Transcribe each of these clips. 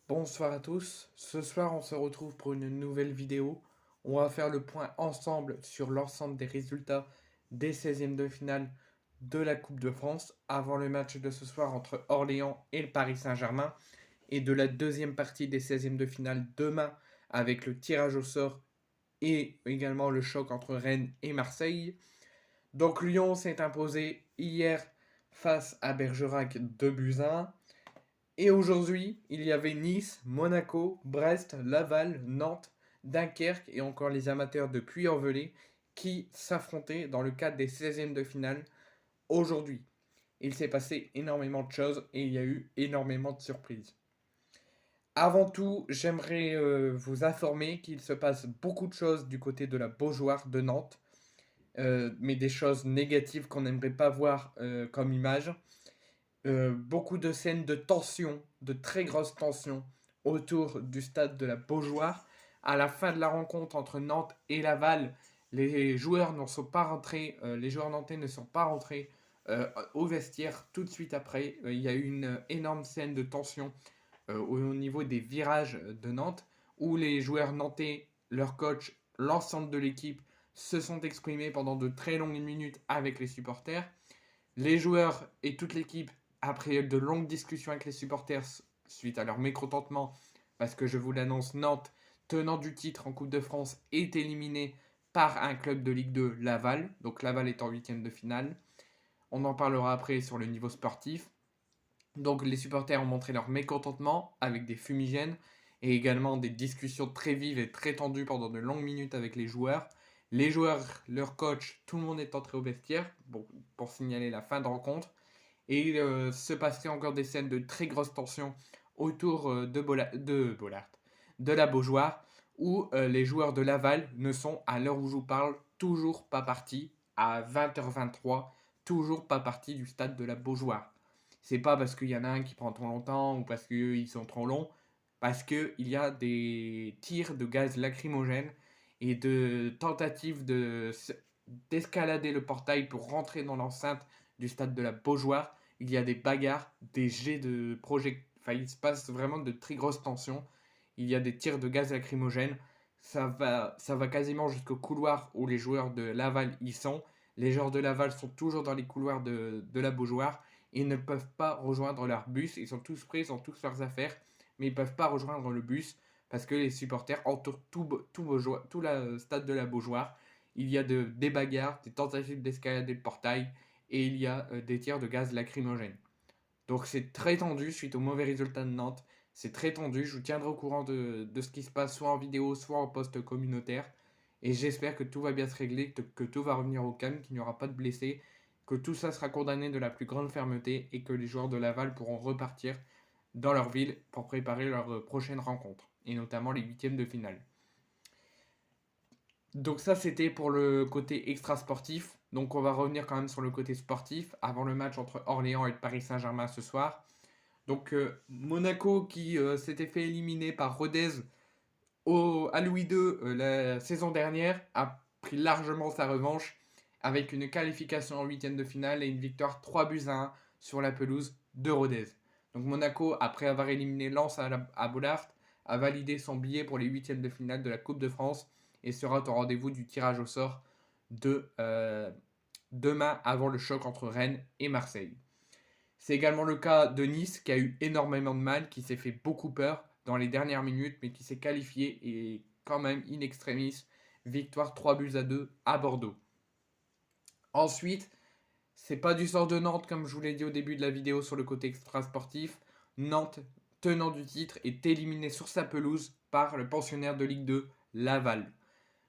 Bonsoir à tous. Ce soir, on se retrouve pour une nouvelle vidéo. On va faire le point ensemble sur l'ensemble des résultats des 16e de finale de la Coupe de France avant le match de ce soir entre Orléans et le Paris Saint-Germain et de la deuxième partie des 16e de finale demain avec le tirage au sort et également le choc entre Rennes et Marseille. Donc Lyon s'est imposé hier face à Bergerac 2 buts à 1. Et aujourd'hui, il y avait Nice, Monaco, Brest, Laval, Nantes, Dunkerque et encore les amateurs de Puy-en-Velay qui s'affrontaient dans le cadre des 16e de finale aujourd'hui. Il s'est passé énormément de choses et il y a eu énormément de surprises. Avant tout, j'aimerais vous informer qu'il se passe beaucoup de choses du côté de la Beaujoire de Nantes, mais des choses négatives qu'on n'aimerait pas voir comme image. Beaucoup de scènes de tension, de très grosses tensions autour du stade de la Beaujoire. À la fin de la rencontre entre Nantes et Laval, les joueurs ne sont pas rentrés, les joueurs nantais ne sont pas rentrés au vestiaire tout de suite après. Il y a eu une énorme scène de tension au niveau des virages de Nantes où les joueurs nantais, leur coach, l'ensemble de l'équipe se sont exprimés pendant de très longues minutes avec les supporters. Les joueurs et toute l'équipe, après de longues discussions avec les supporters suite à leur mécontentement, parce que je vous l'annonce, Nantes, tenant du titre en Coupe de France, est éliminé par un club de Ligue 2, Laval. Donc Laval est en huitième de finale. On en parlera après sur le niveau sportif. Donc les supporters ont montré leur mécontentement avec des fumigènes et également des discussions très vives et très tendues pendant de longues minutes avec les joueurs. Les joueurs, leur coach, tout le monde est entré au vestiaire pour signaler la fin de rencontre. Et il se passerait encore des scènes de très grosse tension autour de la Beaujoire, où les joueurs de Laval ne sont, à l'heure où je vous parle, toujours pas partis, à 20h23, toujours pas partis du stade de la Beaujoire. C'est pas parce qu'il y en a un qui prend trop longtemps ou parce qu'ils sont trop longs, parce qu'il y a des tirs de gaz lacrymogène et de tentatives d'escalader le portail pour rentrer dans l'enceinte du stade de la Beaujoire. Il y a des bagarres, des jets de projectiles. Enfin, il se passe vraiment de très grosses tensions. Il y a des tirs de gaz lacrymogène. Ça va quasiment jusqu'au couloir où les joueurs de Laval y sont. Les joueurs de Laval sont toujours dans les couloirs de la Beaujoire. Ils ne peuvent pas rejoindre leur bus. Ils sont tous prêts, ils ont tous leurs affaires. Mais ils ne peuvent pas rejoindre le bus parce que les supporters entourent tout le stade de la Beaujoire. Il y a des bagarres, des tentatives d'escalader le portail et il y a des tirs de gaz lacrymogène. Donc c'est très tendu suite au mauvais résultat de Nantes. C'est très tendu. Je vous tiendrai au courant de ce qui se passe soit en vidéo, soit en post communautaire. Et j'espère que tout va bien se régler, que tout va revenir au calme, qu'il n'y aura pas de blessés, que tout ça sera condamné de la plus grande fermeté et que les joueurs de Laval pourront repartir dans leur ville pour préparer leur prochaine rencontre, et notamment les huitièmes de finale. Donc ça, c'était pour le côté extra-sportif. Donc on va revenir quand même sur le côté sportif avant le match entre Orléans et le Paris Saint-Germain ce soir. Donc Monaco qui s'était fait éliminer par Rodez à Louis II la saison dernière a pris largement sa revanche avec une qualification en huitième de finale et une victoire 3 buts à 1 sur la pelouse de Rodez. Donc Monaco, après avoir éliminé Lens à Bollard, a validé son billet pour les huitièmes de finale de la Coupe de France et sera au rendez-vous du tirage au sort de demain avant le choc entre Rennes et Marseille. C'est également le cas de Nice qui a eu énormément de mal, qui s'est fait beaucoup peur dans les dernières minutes, mais qui s'est qualifié et quand même in extremis, victoire 3 buts à 2 à Bordeaux. Ensuite, c'est pas du sort de Nantes comme je vous l'ai dit au début de la vidéo sur le côté extra-sportif. Nantes, tenant du titre, est éliminé sur sa pelouse par le pensionnaire de Ligue 2, Laval.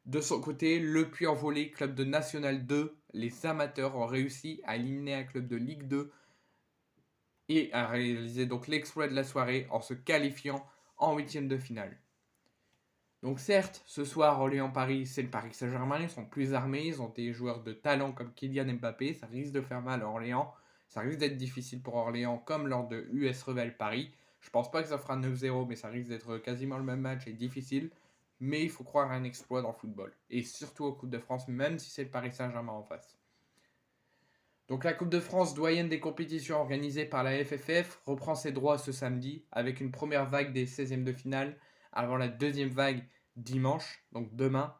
De son côté, le Puy-en-Velay, club de National 2, les amateurs ont réussi à éliminer un club de Ligue 2 et a réalisé donc l'exploit de la soirée en se qualifiant en huitième de finale. Donc certes, ce soir, Orléans-Paris, c'est le Paris Saint-Germain, ils sont plus armés, ils ont des joueurs de talent comme Kylian Mbappé, ça risque de faire mal à Orléans, ça risque d'être difficile pour Orléans comme lors de US Revel Paris. Je pense pas que ça fera 9-0, mais ça risque d'être quasiment le même match et difficile. Mais il faut croire à un exploit dans le football. Et surtout au Coupe de France, même si c'est le Paris Saint-Germain en face. Donc la Coupe de France, doyenne des compétitions organisées par la FFF, reprend ses droits ce samedi avec une première vague des 16e de finale avant la deuxième vague dimanche, donc demain,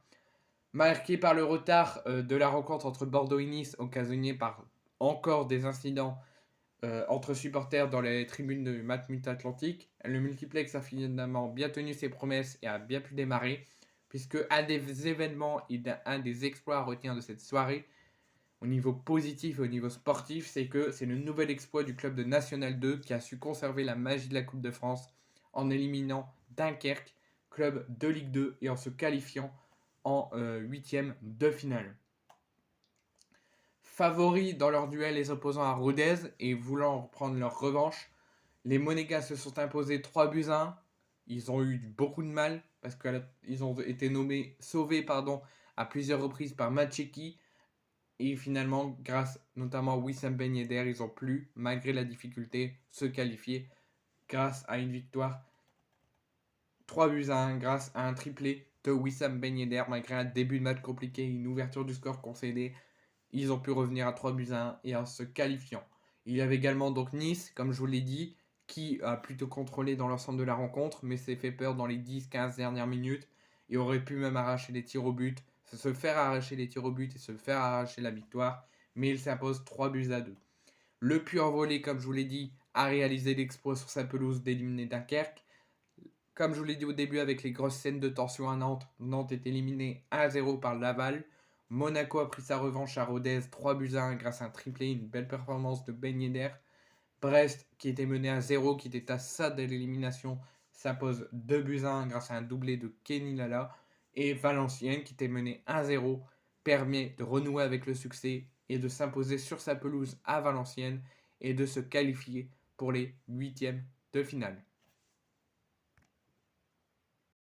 marquée par le retard de la rencontre entre Bordeaux et Nice occasionné par encore des incidents entre supporters dans les tribunes de Matmut Atlantique. Le multiplex a finalement bien tenu ses promesses et a bien pu démarrer, puisque un des événements et un des exploits à retenir de cette soirée, au niveau positif et au niveau sportif, c'est que c'est le nouvel exploit du club de National 2 qui a su conserver la magie de la Coupe de France en éliminant Dunkerque, club de Ligue 2, et en se qualifiant en huitième de finale. Favoris dans leur duel les opposants à Rodez et voulant prendre leur revanche, les Monégas se sont imposés 3-1. Ils ont eu beaucoup de mal parce qu'ils ont été sauvés à plusieurs reprises par Macheki. Et finalement, grâce notamment à Wissam Ben Yedder, ils ont pu, malgré la difficulté, se qualifier grâce à une victoire 3-1, grâce à un triplé de Wissam Ben Yedder, malgré un début de match compliqué et une ouverture du score concédée. Ils ont pu revenir à 3-1 et en se qualifiant. Il y avait également donc Nice, comme je vous l'ai dit, qui a plutôt contrôlé dans l'ensemble de la rencontre, mais s'est fait peur dans les 10-15 dernières minutes et aurait pu même arracher les tirs au but, se faire arracher les tirs au but et se faire arracher la victoire, mais il s'impose 3-2. Le Puy en volée, comme je vous l'ai dit, a réalisé l'exploit sur sa pelouse d'éliminer Dunkerque. Comme je vous l'ai dit au début, avec les grosses scènes de tension à Nantes, Nantes est éliminé 1-0 par Laval. Monaco a pris sa revanche à Rodez 3-1 grâce à un triplé, une belle performance de Ben Yedder. Brest, qui était mené à 0, qui était à ça de l'élimination, s'impose 2-1 grâce à un doublé de Kenny Lala. Et Valenciennes, qui était mené 1-0, permet de renouer avec le succès et de s'imposer sur sa pelouse à Valenciennes et de se qualifier pour les huitièmes de finale.